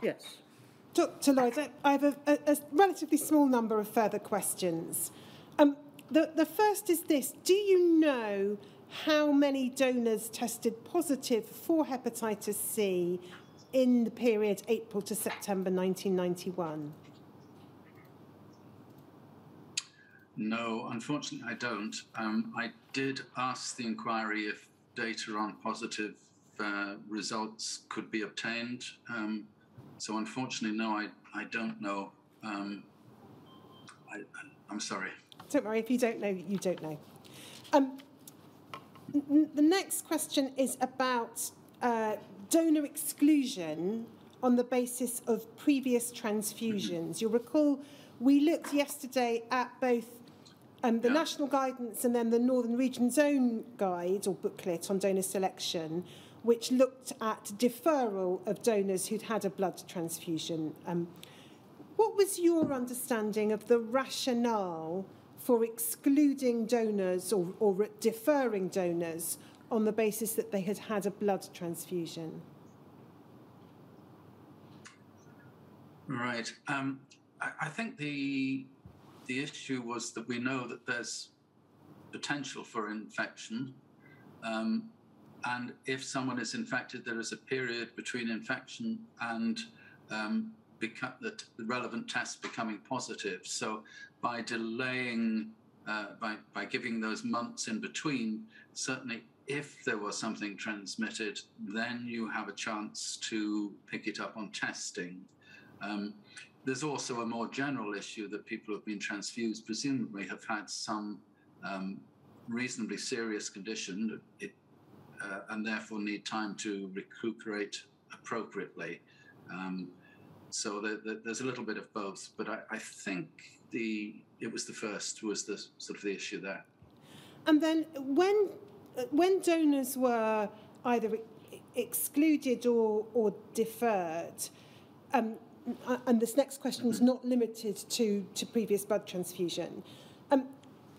Yes. Dr. Lloyd, I have a relatively small number of further questions. The first is this. Do you know how many donors tested positive for hepatitis C in the period April to September 1991? No, unfortunately I don't. I did ask the inquiry if data on positive results could be obtained. So unfortunately, no, I don't know. I'm sorry. Don't worry, if you don't know, you don't know. The next question is about donor exclusion on the basis of previous transfusions. You'll recall we looked yesterday at both the national guidance and then the Northern Region's own guide or booklet on donor selection, which looked at deferral of donors who'd had a blood transfusion. What was your understanding of the rationale for excluding donors or deferring donors on the basis that they had had a blood transfusion? Right. I think the issue was that we know that there's potential for infection, and if someone is infected, there is a period between infection and the relevant test becoming positive. So by delaying, by giving those months in between, certainly if there was something transmitted, then you have a chance to pick it up on testing. There's also a more general issue that people who have been transfused presumably have had some reasonably serious condition and therefore need time to recuperate appropriately. So there's a little bit of both, but I think it was the first was the sort of the issue there. And then when donors were either excluded or deferred, and this next question is not limited to previous blood transfusion,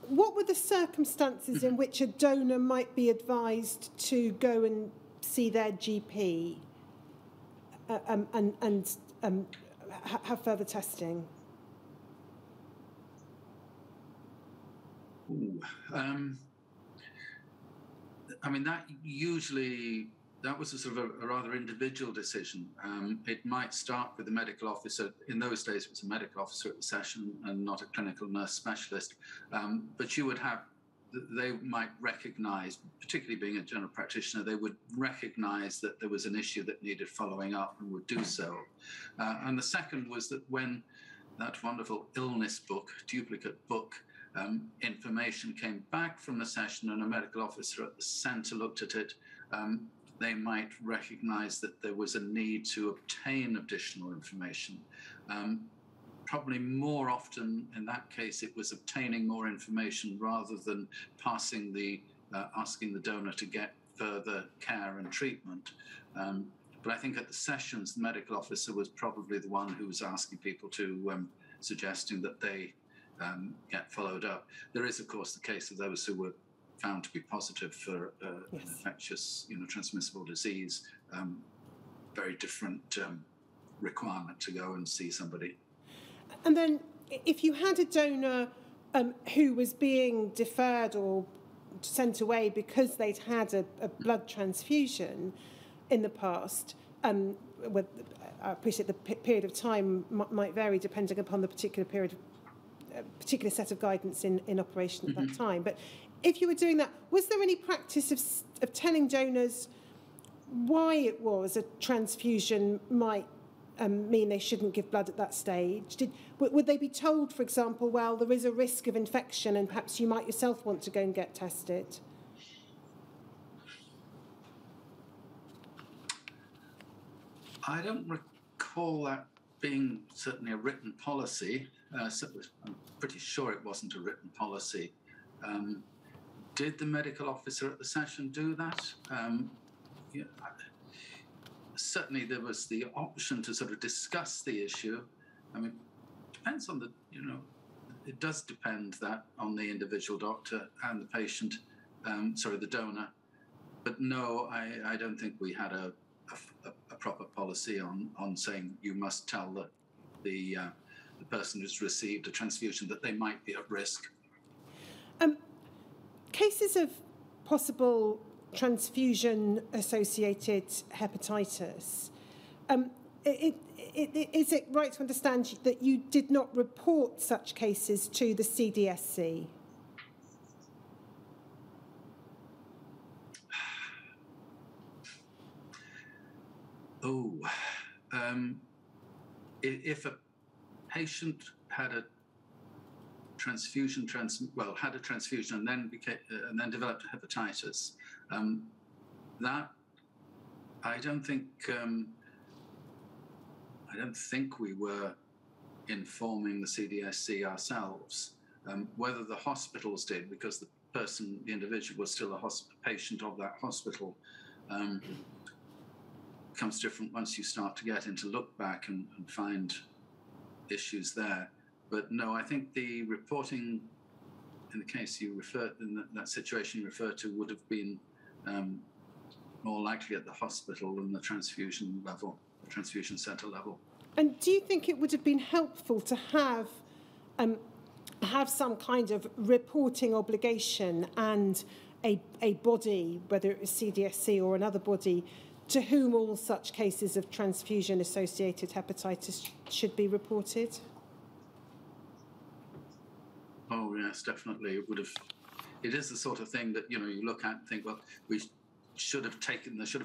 what were the circumstances in which a donor might be advised to go and see their GP and have further testing? I mean, that was a sort of a rather individual decision. It might start with the medical officer. In those days, it was a medical officer at the session and not a clinical nurse specialist. But they might recognize, particularly being a general practitioner, they would recognize that there was an issue that needed following up and would do so. And the second was that when that wonderful illness book, duplicate book, information came back from the session and a medical officer at the centre looked at it, they might recognize that there was a need to obtain additional information. Probably more often in that case, it was obtaining more information rather than asking the donor to get further care and treatment. But I think at the sessions, the medical officer was probably the one who was asking people to, suggesting that they get followed up. There is, of course, the case of those who were found to be positive for an infectious, transmissible disease. Very different requirement to go and see somebody. And then if you had a donor who was being deferred or sent away because they'd had a blood transfusion in the past, I appreciate the period of time might vary depending upon the particular set of guidance in operation at that time. But if you were doing that, was there any practice of telling donors why it was a transfusion might mean they shouldn't give blood at that stage? Would they be told, for example, well, there is a risk of infection and perhaps you might yourself want to go and get tested? I don't recall that being certainly a written policy. I'm pretty sure it wasn't a written policy. Did the medical officer at the session do that? Certainly there was the option to sort of discuss the issue. I mean, it depends on it does depend on the individual doctor and the patient, the donor. But no, I don't think we had a a proper policy on saying you must tell the person who's received a transfusion that they might be at risk. Cases of possible transfusion-associated hepatitis, is it right to understand that you did not report such cases to the CDSC? If a patient had a transfusion and then developed hepatitis, that I don't think we were informing the CDSC ourselves. Whether the hospitals did, because the individual was still a patient of that hospital, becomes different once you start to get into look back and find issues there. But no, I think the reporting in the case you referred, in that situation you referred to, would have been more likely at the hospital than the transfusion level, the transfusion centre level. And do you think it would have been helpful to have some kind of reporting obligation and a body, whether it was CDSC or another body, to whom all such cases of transfusion-associated hepatitis should be reported? Oh yes, definitely. It would have. It is the sort of thing that you look at and think, well, there should have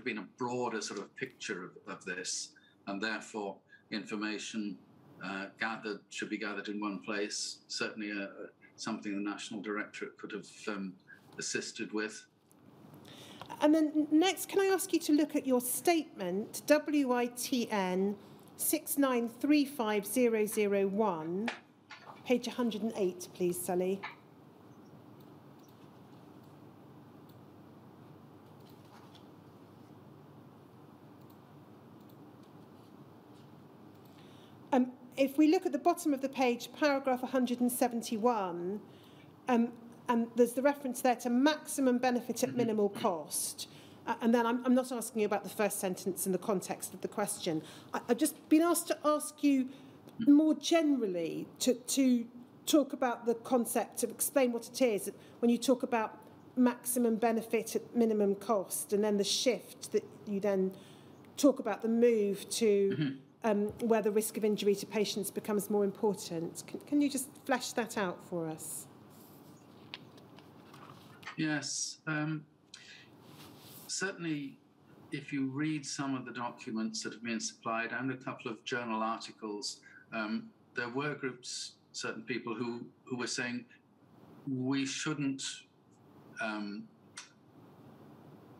been a broader sort of picture of this, and therefore information should be gathered in one place. Certainly, something the National Directorate could have assisted with. And then next, can I ask you to look at your statement, WITN 6935001, page 108, please, Sally. If we look at the bottom of the page, paragraph 171, and there's the reference there to maximum benefit at minimal cost. And then I'm not asking you about the first sentence in the context of the question. I've just been asked to ask you more generally to talk about the concept, to explain what it is when you talk about maximum benefit at minimum cost, and then the shift that you then talk about the move to where the risk of injury to patients becomes more important. Can you just flesh that out for us? Yes. Certainly, if you read some of the documents that have been supplied and a couple of journal articles, there were groups, certain people who were saying we shouldn't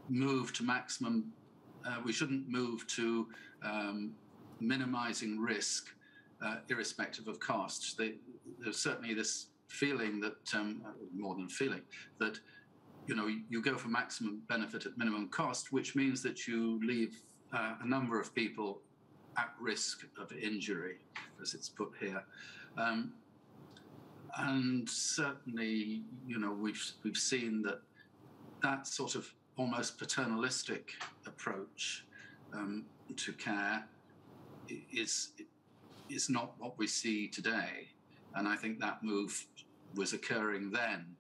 move to maximum, we shouldn't move to minimizing risk irrespective of cost. There's certainly this feeling that, more than feeling, that you go for maximum benefit at minimum cost, which means that you leave a number of people at risk of injury, as it's put here. And certainly, we've seen that sort of almost paternalistic approach to care is not what we see today. And I think that move was occurring then.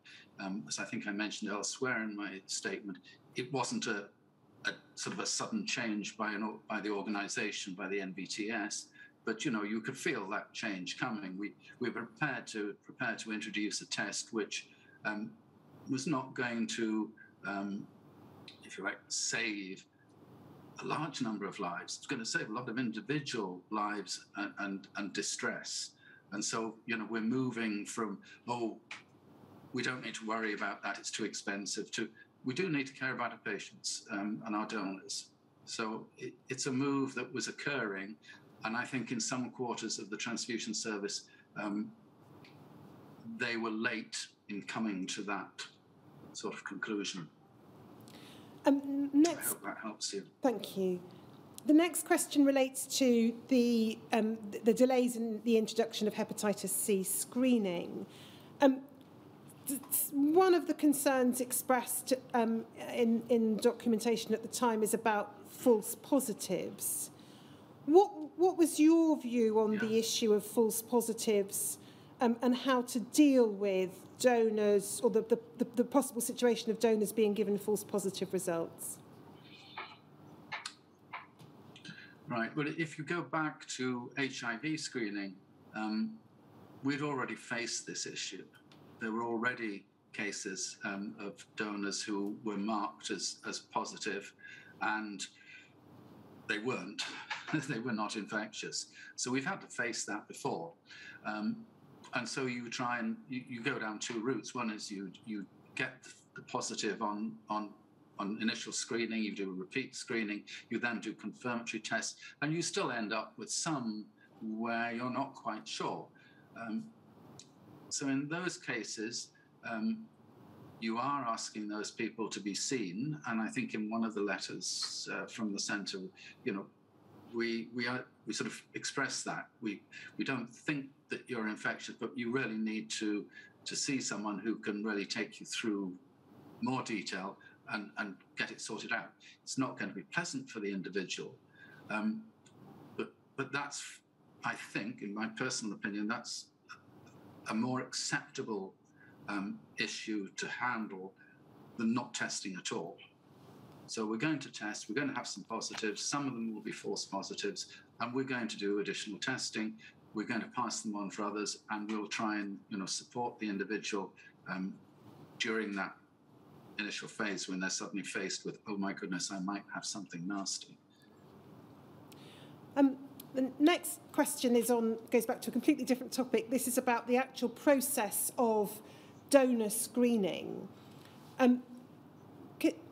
As I think I mentioned elsewhere in my statement, it wasn't a sort of a sudden change by the organisation, by the NVTS, but you could feel that change coming. We were prepared to introduce a test which was not going to, if you like, save a large number of lives. It's going to save a lot of individual lives and distress. And so, we're moving from, we don't need to worry about that, it's too expensive, to we do need to care about our patients and our donors. So it's a move that was occurring, and I think in some quarters of the transfusion service, they were late in coming to that sort of conclusion. Next, I hope that helps you. Thank you. The next question relates to the delays in the introduction of hepatitis C screening. one of the concerns expressed in documentation at the time is about false positives. What was your view on the issue of false positives and how to deal with donors or the possible situation of donors being given false positive results? Right. Well, if you go back to HIV screening, we'd already faced this issue. There were already cases of donors who were marked as positive, and they weren't. They were not infectious. So we've had to face that before. And so you try and you go down two routes. One is you get the positive on initial screening, you do a repeat screening, you then do confirmatory tests, and you still end up with some where you're not quite sure. So in those cases, you are asking those people to be seen, and I think in one of the letters from the centre, we sort of express that we don't think that you're infectious, but you really need to see someone who can really take you through more detail and get it sorted out. It's not going to be pleasant for the individual, but that's, I think, in my personal opinion, that's a more acceptable issue to handle than not testing at all. So we're going to test, we're going to have some positives, some of them will be false positives, and we're going to do additional testing, we're going to pass them on for others, and we'll try and support the individual during that initial phase when they're suddenly faced with, oh my goodness, I might have something nasty. The next question goes back to a completely different topic. This is about the actual process of donor screening. In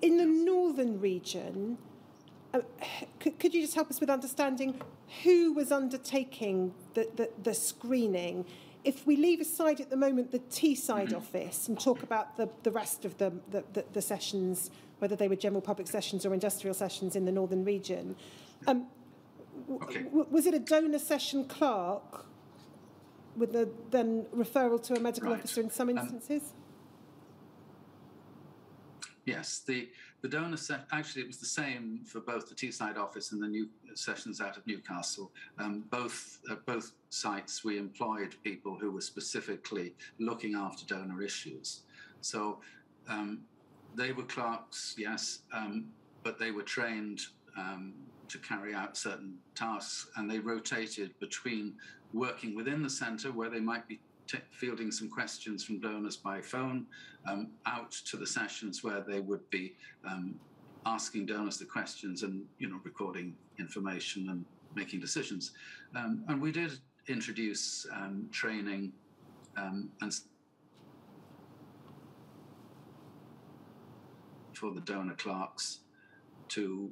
the northern region, could you just help us with understanding who was undertaking the screening? If we leave aside at the moment the Teesside office and talk about the rest of the sessions, whether they were general public sessions or industrial sessions in the northern region, was it a donor session clerk with the then referral to a medical officer in some instances? Yes, the donor actually it was the same for both the Teesside office and the new sessions out of Newcastle. Both sites we employed people who were specifically looking after donor issues. So they were clerks, yes, but they were trained to carry out certain tasks, and they rotated between working within the centre where they might be fielding some questions from donors by phone, out to the sessions where they would be asking donors the questions and recording information and making decisions. And we did introduce training and for the donor clerks to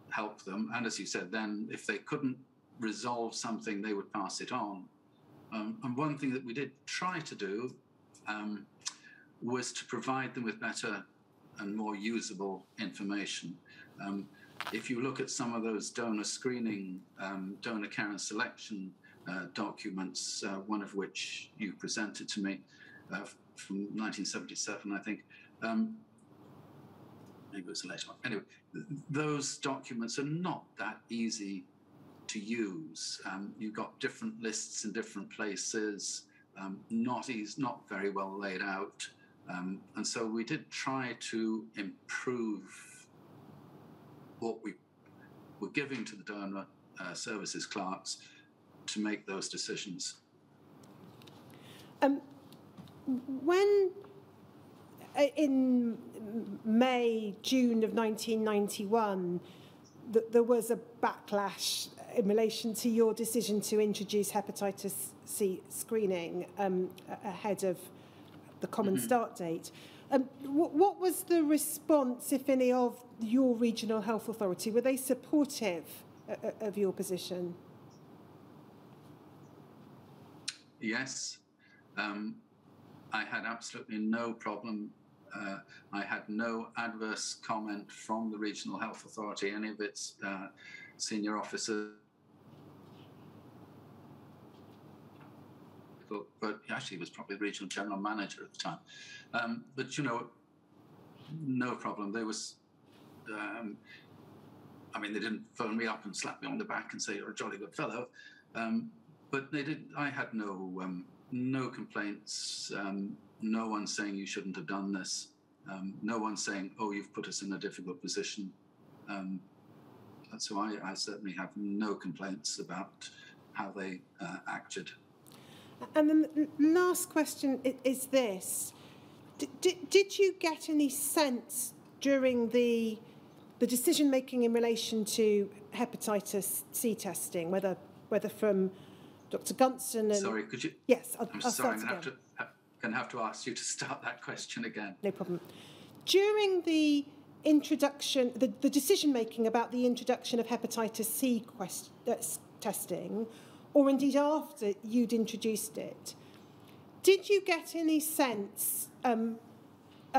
help them. And as you said, then if they couldn't resolve something, they would pass it on. And one thing that we did try to do was to provide them with better and more usable information. If you look at some of those donor screening, donor care and selection documents, one of which you presented to me from 1977, I think, maybe it was a later one. Anyway, those documents are not that easy to use. You've got different lists in different places, not very well laid out. And so we did try to improve what we were giving to the donor services clerks to make those decisions. When in June of 1991, there was a backlash in relation to your decision to introduce hepatitis C screening ahead of the common start date. What was the response, if any, of your regional health authority? Were they supportive of your position? Yes. I had absolutely no problem. I had no adverse comment from the regional health authority, any of its senior officers. medical, but actually he was probably the regional general manager at the time. But, you know, no problem. There was, I mean, they didn't phone me up and slap me on the back and say, you're a jolly good fellow. But they did. I had no complaints, no one saying you shouldn't have done this, no one saying, oh, you've put us in a difficult position. So I certainly have no complaints about how they acted. And then the last question is this. Did you get any sense during the decision-making in relation to hepatitis C testing, whether from Dr. Gunson and... Sorry, could you... Yes, I'm sorry, I'm going to have to ask you to start that question again. No problem. During the introduction, the decision-making about the introduction of hepatitis C testing, or indeed after you'd introduced it, did you get any sense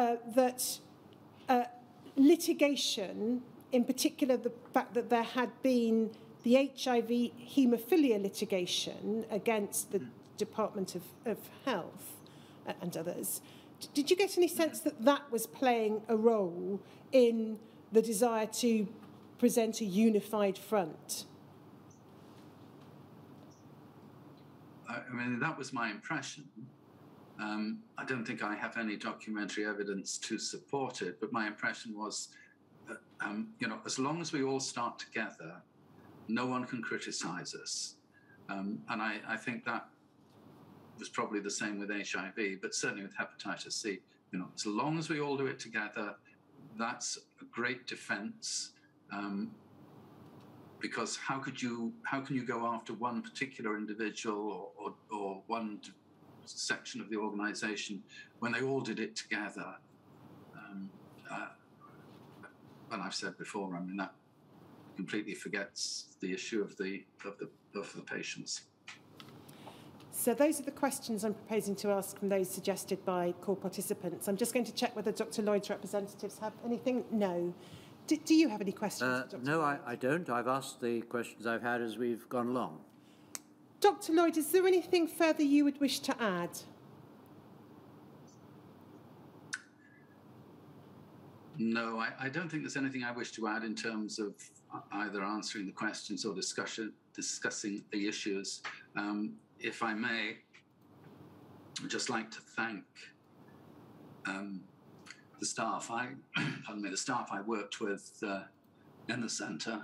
that litigation, in particular the fact that there had been the HIV haemophilia litigation against the Department of Health and others, did you get any sense that that was playing a role in the desire to present a unified front? I mean, that was my impression. I don't think I have any documentary evidence to support it, but my impression was that, you know, as long as we all start together, no one can criticize us. And I think that was probably the same with HIV, but certainly with hepatitis C. You know, as long as we all do it together, that's a great defense. Because how can you go after one particular individual or one section of the organization when they all did it together? And I've said before, I mean, that completely forgets the issue of the patients. So those are the questions I'm proposing to ask from those suggested by call participants. I'm just going to check whether Dr. Lloyd's representatives have anything. No. Do you have any questions? No, I don't. I've asked the questions I've had as we've gone along. Dr. Lloyd, is there anything further you would wish to add? No, I don't think there's anything I wish to add in terms of either answering the questions or discussing the issues. If I may, I'd just like to thank the staff. The staff I worked with in the centre.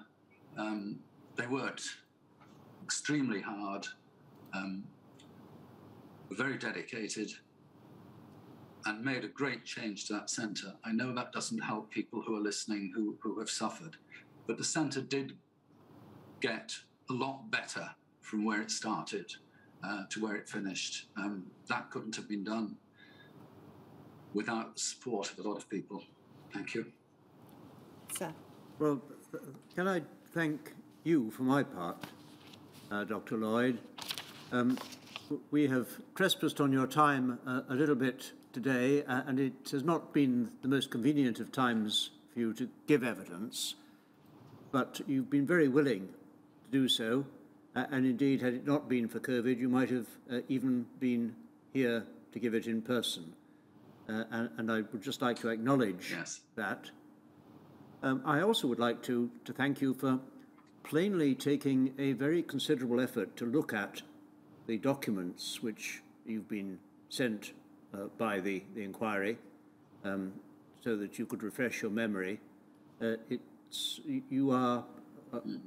They worked extremely hard, were very dedicated, and made a great change to that centre. I know that doesn't help people who are listening who have suffered, but the centre did get a lot better from where it started to where it finished. That couldn't have been done without the support of a lot of people. Thank you. Sir. Well, can I thank you for my part, Dr. Lloyd? We have trespassed on your time a little bit today, and it has not been the most convenient of times for you to give evidence, but you've been very willing to do so, and indeed, had it not been for COVID, you might have even been here to give it in person. And I would just like to acknowledge that. I also would like to thank you for plainly taking a very considerable effort to look at the documents which you've been sent by the inquiry, so that you could refresh your memory. You are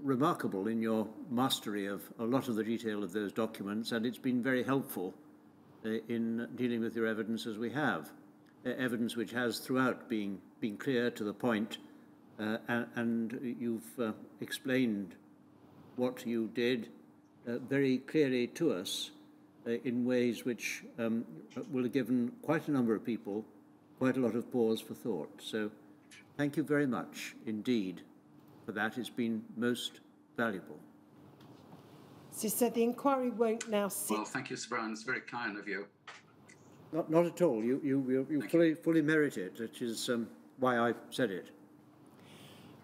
remarkable in your mastery of a lot of the detail of those documents, and it's been very helpful in dealing with your evidence as we have. Evidence which has throughout been clear, to the point, and you've explained what you did very clearly to us in ways which will have given quite a number of people quite a lot of pause for thought. So thank you very much indeed for that. It's been most valuable. So you said the inquiry won't now sit... Well, thank you, Sir Brown. It's very kind of you. Not at all. You fully merit it, which is why I said it.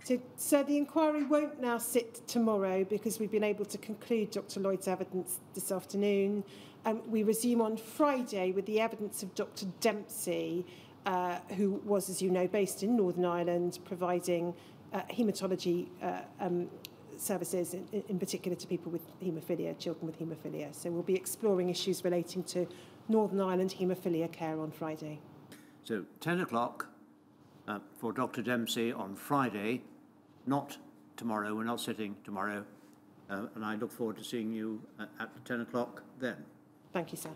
So, sir, the inquiry won't now sit tomorrow because we've been able to conclude Dr. Lloyd's evidence this afternoon. We resume on Friday with the evidence of Dr. Dempsey, who was, as you know, based in Northern Ireland, providing haematology services, in particular to people with haemophilia, children with haemophilia. So we'll be exploring issues relating to Northern Ireland haemophilia care on Friday. So 10 o'clock for Dr. Dempsey on Friday, not tomorrow. We're not sitting tomorrow. And I look forward to seeing you at 10 o'clock then. Thank you, sir.